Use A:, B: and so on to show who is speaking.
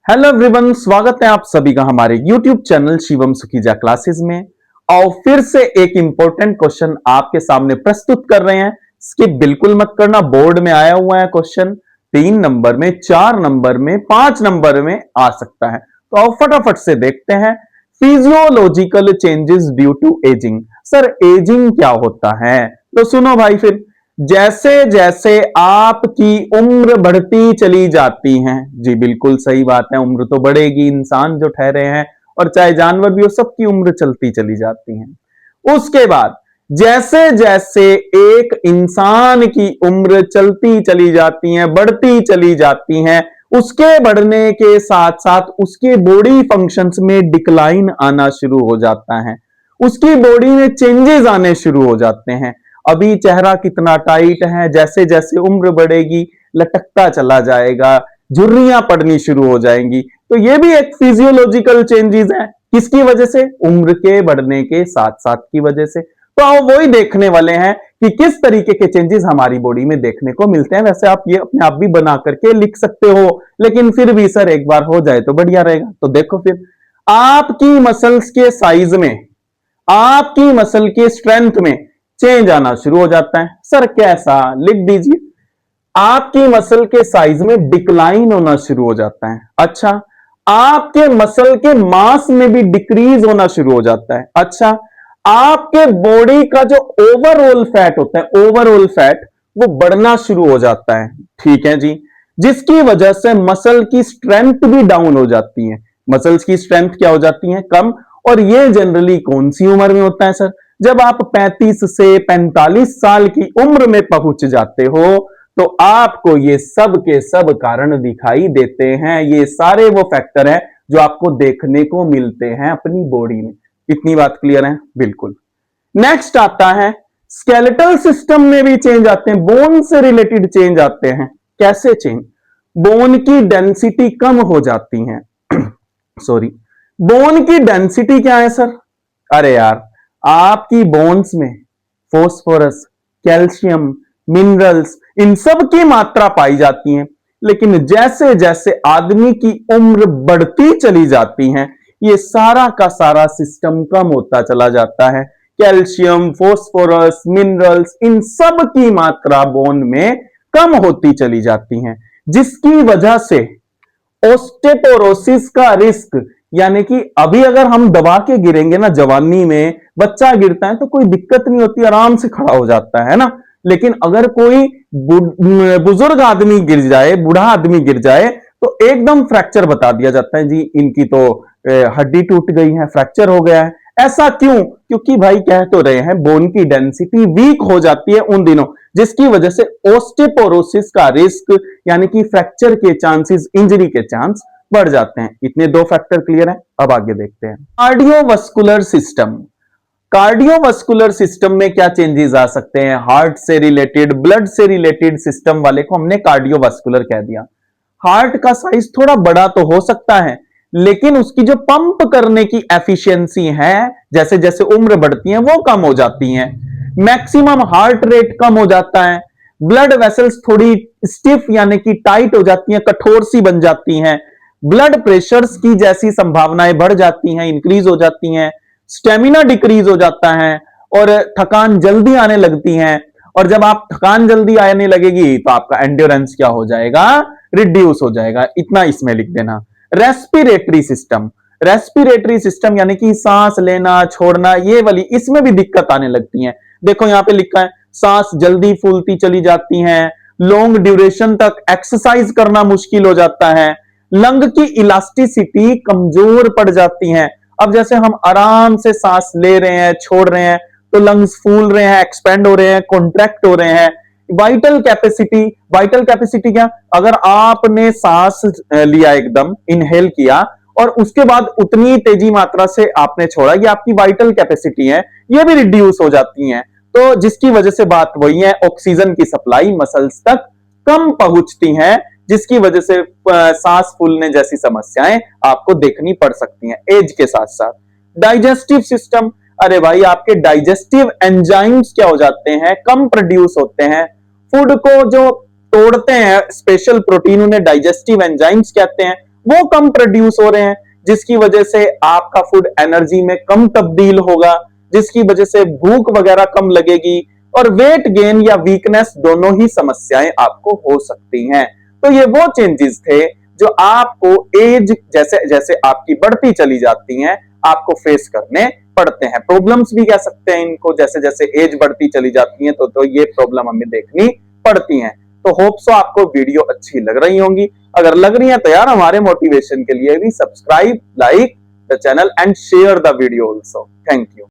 A: Hello everyone, स्वागत है आप सभी का हमारे YouTube channel Shivam Sukhija classes में। और फिर से एक इंपॉर्टेंट क्वेश्चन आपके सामने प्रस्तुत कर रहे हैं। स्किप बिल्कुल मत करना, बोर्ड में आया हुआ है क्वेश्चन। 3 नंबर में, 4 नंबर में, 5 नंबर में आ सकता है। तो आओ फटाफट से देखते हैं। Physiological changes due to ageing. Sir ageing क्या होता है? तो सुनो भाई, फिर जैसे जैसे आपकी उम्र बढ़ती चली जाती है, जी बिल्कुल सही बात है, उम्र तो बढ़ेगी, इंसान जो ठहरे हैं और चाहे जानवर भी हो, सबकी उम्र चलती चली जाती है। उसके बाद जैसे जैसे एक इंसान की उम्र चलती चली जाती है, बढ़ती चली जाती है, उसके बढ़ने के साथ साथ उसके बॉडी फंक्शंस में डिक्लाइन आना शुरू हो जाता है, उसकी बॉडी में चेंजेस आने शुरू हो जाते हैं। अभी चेहरा कितना टाइट है, जैसे जैसे उम्र बढ़ेगी लटकता चला जाएगा, झुर्रियां पड़नी शुरू हो जाएंगी। तो ये भी एक फिजियोलॉजिकल चेंजेस है। किसकी वजह से? उम्र के बढ़ने के साथ साथ की वजह से। तो आप वही देखने वाले हैं कि किस तरीके के चेंजेस हमारी बॉडी में देखने को मिलते हैं। वैसे आप ये अपने आप भी बना करके लिख सकते हो, लेकिन फिर भी सर एक बार हो जाए तो बढ़िया रहेगा। तो देखो, फिर आपकी मसल्स के साइज में, आपकी मसल के स्ट्रेंथ में चेंज आना शुरू हो जाता है। सर कैसा? लिख दीजिए। आपकी मसल के साइज में डिक्लाइन होना शुरू हो जाता है। अच्छा, आपके मसल के मास में भी डिक्रीज होना शुरू हो जाता है। अच्छा, आपके बॉडी का जो ओवरऑल फैट होता है, ओवरऑल फैट, वो बढ़ना शुरू हो जाता है। ठीक है जी। जिसकी वजह से मसल की स्ट्रेंथ भी डाउन हो जाती है। मसल्स की स्ट्रेंथ क्या हो जाती है? कम। और ये जनरली कौन सी उम्र में होता है सर? जब आप 35 से 45 साल की उम्र में पहुंच जाते हो तो आपको ये सब के सब कारण दिखाई देते हैं। ये सारे वो फैक्टर हैं जो आपको देखने को मिलते हैं अपनी बॉडी में। इतनी बात क्लियर है? बिल्कुल। नेक्स्ट आता है, स्केलेटल सिस्टम में भी चेंज आते हैं, बोन से रिलेटेड चेंज आते हैं। कैसे चेंज? बोन की डेंसिटी कम हो जाती है। सॉरी, बोन की डेंसिटी क्या है सर? अरे यार, आपकी बोन्स में फॉस्फोरस, कैल्शियम, मिनरल्स, इन सब की मात्रा पाई जाती है। लेकिन जैसे जैसे आदमी की उम्र बढ़ती चली जाती है, ये सारा का सारा सिस्टम कम होता चला जाता है। कैल्शियम, फॉस्फोरस, मिनरल्स, इन सब की मात्रा बोन में कम होती चली जाती है, जिसकी वजह से ओस्टेपोरोसिस का रिस्क, यानी कि अभी अगर हम दबा के गिरेंगे ना, जवानी में बच्चा गिरता है तो कोई दिक्कत नहीं होती, आराम से खड़ा हो जाता है ना। लेकिन अगर कोई बुजुर्ग आदमी गिर जाए, बूढ़ा आदमी गिर जाए, तो एकदम फ्रैक्चर बता दिया जाता है, जी इनकी तो हड्डी टूट गई है, फ्रैक्चर हो गया है। ऐसा क्यों? क्योंकि भाई कह तो रहे हैं बोन की डेंसिटी वीक हो जाती है उन दिनों, जिसकी वजह से ओस्टेपोरोसिस का रिस्क, यानी कि फ्रैक्चर के चांसेस, इंजरी के चांस बढ़ जाते हैं। इतने दो फैक्टर क्लियर है। अब आगे देखते हैं कार्डियोवास्कुलर सिस्टम। कार्डियोवास्कुलर सिस्टम में क्या चेंजेस आ सकते हैं? हार्ट से रिलेटेड, ब्लड से रिलेटेड सिस्टम वाले को हमने कार्डियोवास्कुलर कह दिया। हार्ट का साइज थोड़ा बड़ा तो हो सकता है, लेकिन उसकी जो पंप करने की एफिशिएंसी है, जैसे जैसे उम्र बढ़ती है वो कम हो जाती है। मैक्सिमम हार्ट रेट कम हो जाता है। ब्लड वेसल्स थोड़ी स्टिफ यानी कि टाइट हो जाती हैं, कठोर सी बन जाती हैं। ब्लड प्रेशर्स की जैसी संभावनाएं बढ़ जाती हैं, इंक्रीज हो जाती हैं। स्टेमिना डिक्रीज हो जाता है और थकान जल्दी आने लगती है। और जब आप थकान जल्दी आने लगेगी तो आपका एंड्योरेंस क्या हो जाएगा? रिड्यूस हो जाएगा। इतना इसमें लिख देना। रेस्पिरेटरी सिस्टम, रेस्पिरेटरी सिस्टम यानी कि सांस लेना छोड़ना, ये वाली, इसमें भी दिक्कत आने लगती है। देखो यहां पे लिखा है, सांस जल्दी फूलती चली जाती है, लॉन्ग ड्यूरेशन तक एक्सरसाइज करना मुश्किल हो जाता है, लंग की इलास्टिसिटी कमजोर पड़ जाती है। अब जैसे हम आराम से सांस ले रहे हैं, छोड़ रहे हैं, तो लंग्स फूल रहे हैं, एक्सपेंड हो रहे हैं, कॉन्ट्रैक्ट हो रहे हैं। वाइटल कैपेसिटी, वाइटल कैपेसिटी क्या? अगर आपने सांस लिया, एकदम इनहेल किया और उसके बाद उतनी तेजी मात्रा से आपने छोड़ा, ये आपकी वाइटल कैपेसिटी है, ये भी रिड्यूस हो जाती है। तो जिसकी वजह से बात वही है, ऑक्सीजन की सप्लाई मसल्स तक कम पहुंचती है, जिसकी वजह से सांस फूलने जैसी समस्याएं आपको देखनी पड़ सकती हैं एज के साथ साथ। डाइजेस्टिव सिस्टम, अरे भाई आपके डाइजेस्टिव एंजाइम्स क्या हो जाते हैं? कम प्रोड्यूस होते हैं। फूड को जो तोड़ते हैं, स्पेशल प्रोटीन, उन्हें डाइजेस्टिव एंजाइम्स कहते हैं, वो कम प्रोड्यूस हो रहे हैं, जिसकी वजह से आपका फूड एनर्जी में कम तब्दील होगा, जिसकी वजह से भूख वगैरह कम लगेगी और वेट गेन या वीकनेस दोनों ही समस्याएं आपको हो सकती हैं। तो ये वो चेंजेस थे जो आपको एज जैसे जैसे आपकी बढ़ती चली जाती हैं आपको फेस करने पड़ते हैं। प्रॉब्लम्स भी कह सकते हैं इनको, जैसे जैसे एज बढ़ती चली जाती है तो ये प्रॉब्लम हमें देखनी पड़ती हैं। तो होप सो आपको वीडियो अच्छी लग रही होंगी। अगर लग रही है तो यार हमारे मोटिवेशन के लिए भी subscribe, like the channel and share the video also. Thank you.